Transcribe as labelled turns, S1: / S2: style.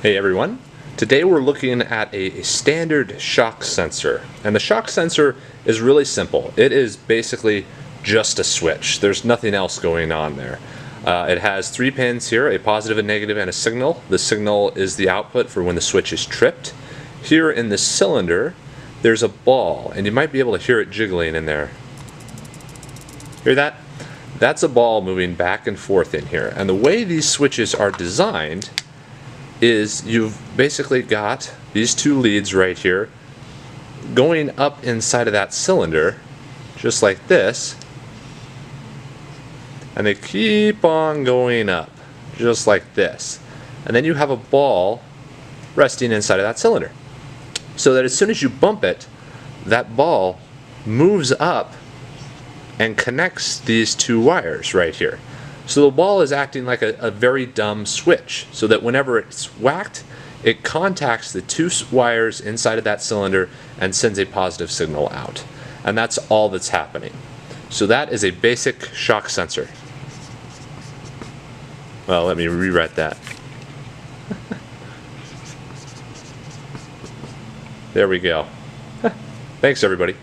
S1: Hey everyone, today we're looking at a standard shock sensor, and the shock sensor is really simple. It is basically just a switch. There's nothing else going on there. It has 3 pins here, a positive, a negative, and a signal. The signal is the output for when the switch is tripped. Here in the cylinder there's a ball, and you might be able to hear it jiggling in there. Hear that? That's a ball moving back and forth in here, and the way these switches are designed is you've basically got these 2 leads right here going up inside of that cylinder just like this, and they keep on going up just like this, and then you have a ball resting inside of that cylinder so that as soon as you bump it, that ball moves up and connects these 2 wires right here. So the ball is acting like a very dumb switch, so that whenever it's whacked, it contacts the 2 wires inside of that cylinder and sends a positive signal out. And that's all that's happening. So that is a basic shock sensor. Well, let me rewrite that. There we go. Thanks everybody.